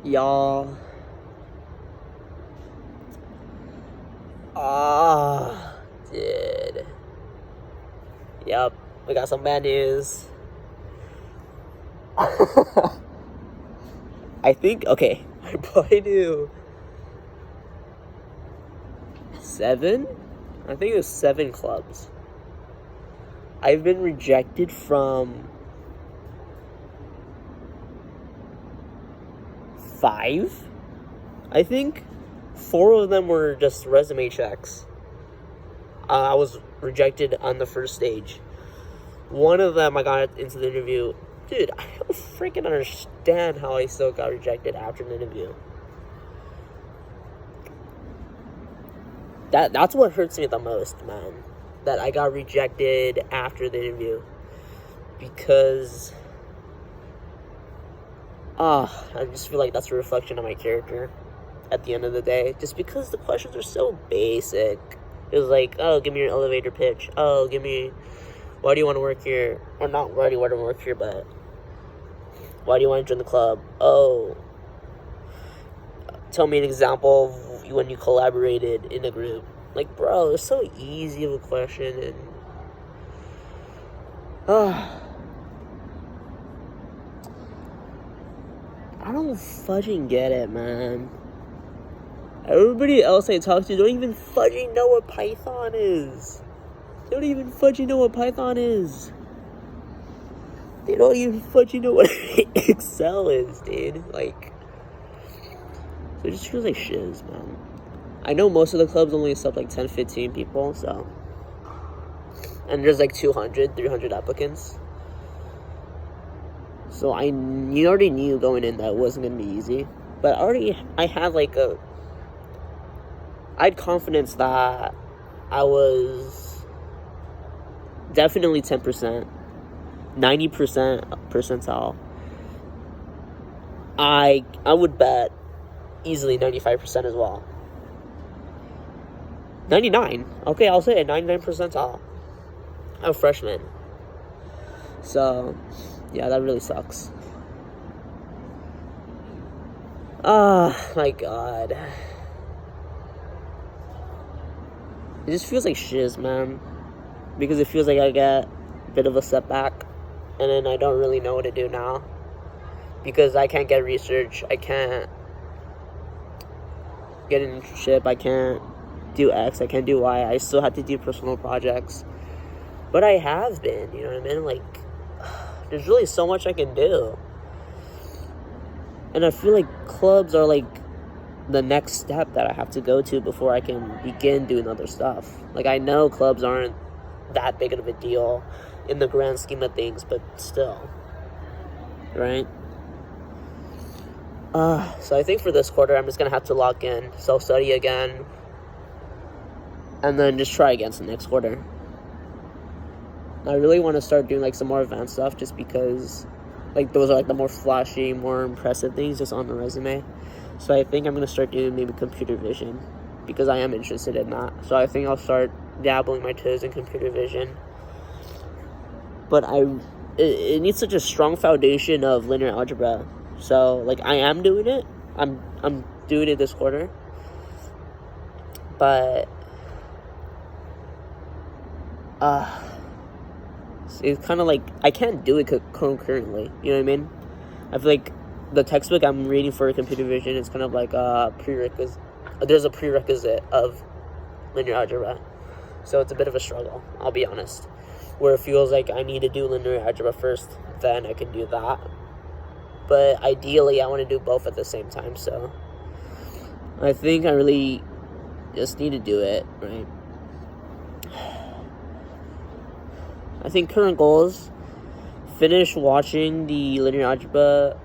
Y'all. Dude. Yep, we got some bad news. I think, okay, I probably do 7? I think it was 7 clubs. I've been rejected from 5, I think. 4 of them were just resume checks. I was rejected on the first stage. One of them I got into the interview. Dude, I don't freaking understand how I still got rejected after an interview. That's what hurts me the most, man. That I got rejected after the interview. Because I just feel like that's a reflection of my character at the end of the day. Just because the questions are so basic. It was like, oh, give me your elevator pitch. Oh, give me, why do you want to work here? Or not why do you want to work here, but why do you want to join the club? Oh, tell me an example of when you collaborated in a group. Like, bro, it's so easy of a question, and I don't fudging get it, man. Everybody else I talk to don't even fudging know what Python is. They don't even fudging know what Python is. They don't even fudging know what Excel is, dude. Like, so it just feels like shiz, man. I know most of the clubs only accept like 10, 15 people, so. And there's like 200, 300 applicants. So I already knew going in that it wasn't going to be easy. But I had like I had confidence that I was definitely 10%, 90% percentile. I would bet easily 95% as well. 99. Okay, I'll say it, 99 percentile. I'm a freshman. So, yeah, that really sucks. My God. It just feels like shiz, man. Because it feels like I get a bit of a setback. And then I don't really know what to do now. Because I can't get research. I can't get an internship. I can't do X. I can't do Y. I still have to do personal projects. But I have been, you know what I mean? Like, there's really so much I can do. And I feel like clubs are like the next step that I have to go to before I can begin doing other stuff. Like, I know clubs aren't that big of a deal in the grand scheme of things, but still, right? So I think for this quarter, I'm just gonna have to lock in, self-study again, and then just try again the next quarter. I really want to start doing like some more advanced stuff, just because like those are like the more flashy, more impressive things just on the resume. So I think I'm going to start doing maybe computer vision, because I am interested in that. So I think I'll start dabbling my toes in computer vision. But it needs such a strong foundation of linear algebra. So like I am doing it. I'm doing it this quarter. But it's kind of like I can't do it concurrently. You know what I mean? I feel like the textbook I'm reading for computer vision is kind of like a prerequisite. There's a prerequisite of linear algebra, so it's a bit of a struggle, I'll be honest. Where it feels like I need to do linear algebra first, then I can do that. But ideally, I want to do both at the same time. So I think I really just need to do it, right? I think current goals: finish watching the linear algebra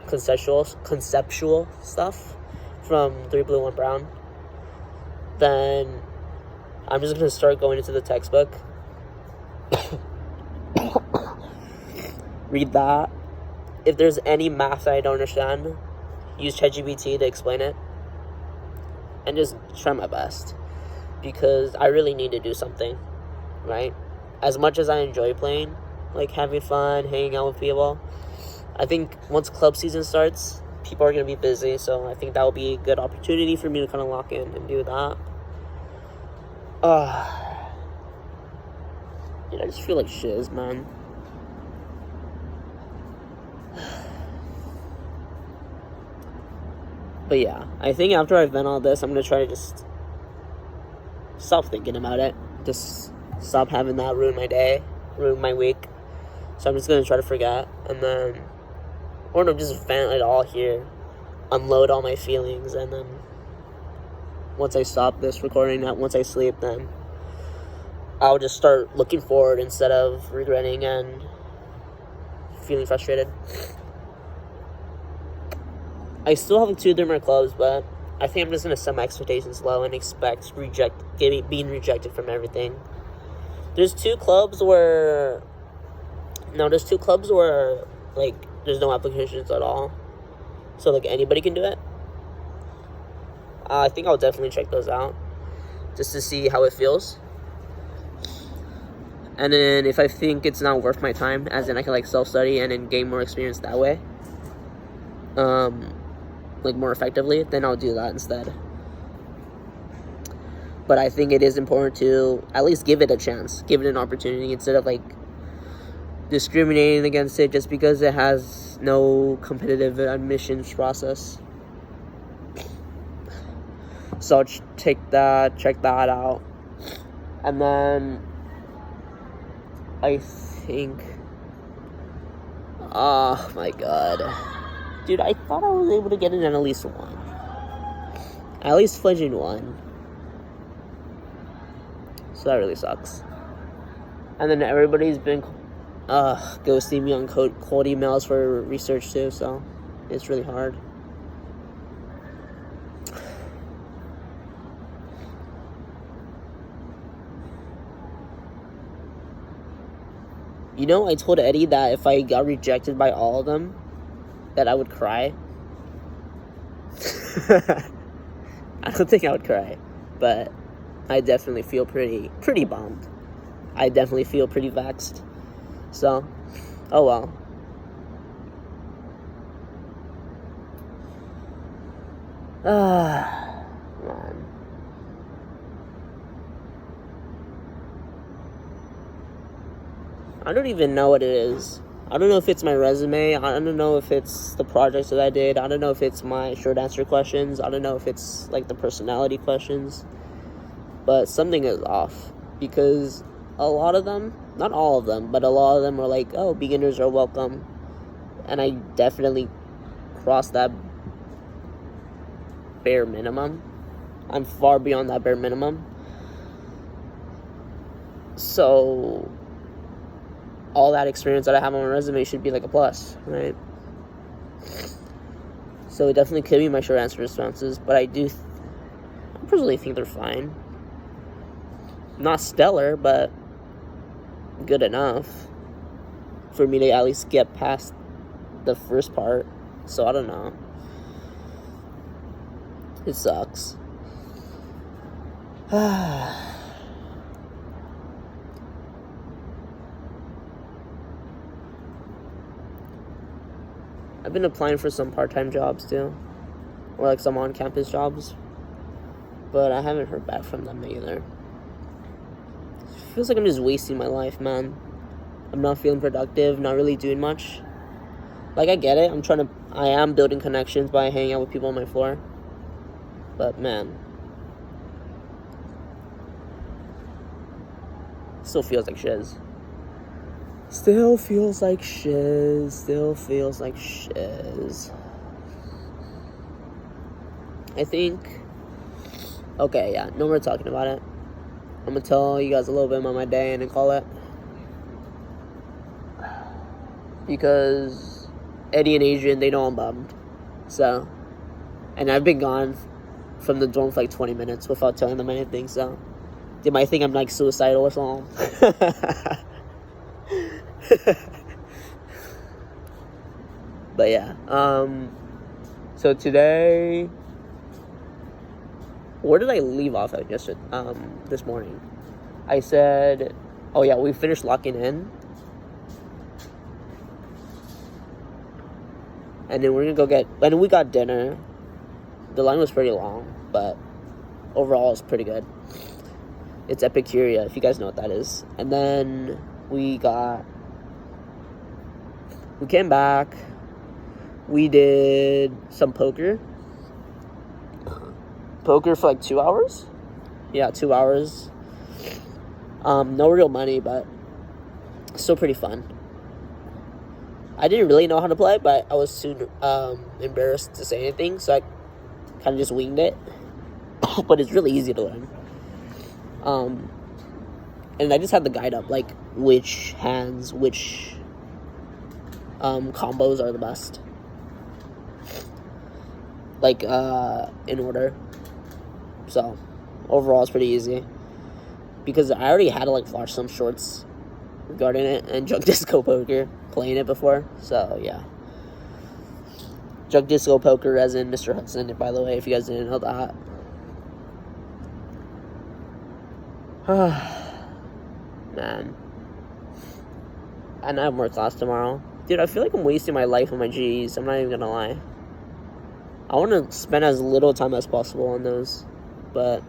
conceptual stuff from 3 Blue 1 Brown. Then I'm just gonna start going into the textbook, read that. If there's any math that I don't understand, use ChatGPT to explain it, and just try my best, because I really need to do something, right? As much as I enjoy playing, like having fun, hanging out with people, I think once club season starts, people are going to be busy, so I think that will be a good opportunity for me to kind of lock in and do that. Dude, I just feel like shiz, man. But yeah, I think after I've done all this, I'm going to try to just stop thinking about it. Just stop having that ruin my day, ruin my week. So I'm just going to try to forget. And then, or no, just vent it all here. Unload all my feelings. And then once I stop this recording, once I sleep, then I'll just start looking forward instead of regretting and feeling frustrated. I still have 2 different clubs, but I think I'm just going to set my expectations low and expect being rejected from everything. There's 2 clubs where, like, there's no applications at all. So, like, anybody can do it. I think I'll definitely check those out just to see how it feels. And then if I think it's not worth my time, as in I can, like, self-study and then gain more experience that way, like, more effectively, then I'll do that instead. But I think it is important to at least give it a chance, give it an opportunity, instead of, like, discriminating against it just because it has no competitive admissions process. So I'll check that out. And then I think, oh my god, dude, I thought I was able to get in at least one. At least fudging one. So that really sucks. And then everybody's been ghosting me on cold emails for research too, so it's really hard. You know, I told Eddie that if I got rejected by all of them, that I would cry. I don't think I would cry, but I definitely feel pretty bummed. I definitely feel pretty vexed. So, oh well. Man. I don't even know what it is. I don't know if it's my resume. I don't know if it's the projects that I did. I don't know if it's my short answer questions. I don't know if it's, like, the personality questions. But something is off. Because a lot of them, not all of them, but a lot of them are like, oh, beginners are welcome. And I definitely crossed that bare minimum. I'm far beyond that bare minimum. So all that experience that I have on my resume should be like a plus, right? So it definitely could be my short answer responses, but I personally think they're fine. Not stellar, but good enough for me to at least get past the first part. So I don't know. It sucks. I've been applying for some part-time jobs too, or like some on-campus jobs, but I haven't heard back from them either. It feels like I'm just wasting my life, man. I'm not feeling productive, not really doing much. Like, I get it, I am building connections by hanging out with people on my floor, but man, still feels like shiz. Still feels like shiz. I think, okay, yeah, no more talking about it. I'm gonna tell you guys a little bit about my day and then call it. Because Eddie and Adrian, they know I'm bummed. So, and I've been gone from the dorm for like 20 minutes without telling them anything, so they might think I'm like suicidal or something. But yeah, so today, where did I leave off at yesterday? This morning, I said, oh yeah, we finished locking in, And then we're gonna go get, and we got dinner. The line was pretty long, but overall it's pretty good. It's Epicuria, if you guys know what that is. And then we came back. We did some poker. Poker for like 2 hours. Yeah, 2 hours. No real money, but still pretty fun. I didn't really know how to play, but I was too embarrassed to say anything, so I kind of just winged it. But it's really easy to learn. And I just had the guide up, like which hands, which combos are the best, like in order. So overall, it's pretty easy because I already had to like watch some shorts regarding it and Junk Disco Poker, playing it before. So yeah, Junk Disco Poker, as in Mr. Hudson. By the way, if you guys didn't know that. Man, and I have more class tomorrow. Dude, I feel like I'm wasting my life on my G's. I'm not even gonna lie. I want to spend as little time as possible on those, but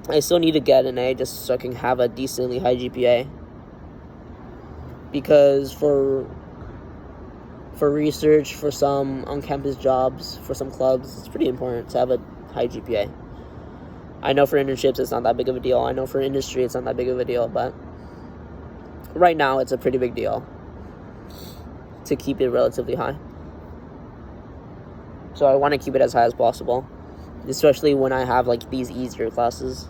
I still need to get an A just so I can have a decently high GPA. Because for research, for some on-campus jobs, for some clubs, it's pretty important to have a high GPA. I know for internships it's not that big of a deal. I know for industry it's not that big of a deal, but right now it's a pretty big deal to keep it relatively high. So I want to keep it as high as possible, especially when I have like these easier classes.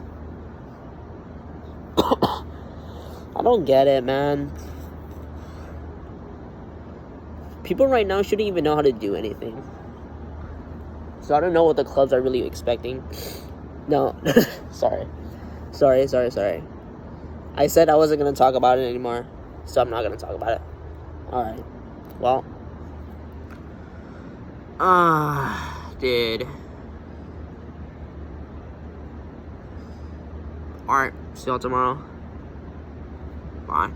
I don't get it, man. People right now shouldn't even know how to do anything. So I don't know what the clubs are really expecting. No, sorry. I said I wasn't going to talk about it anymore, so I'm not going to talk about it. Alright, well. Dude. Alright, see y'all tomorrow. Bye.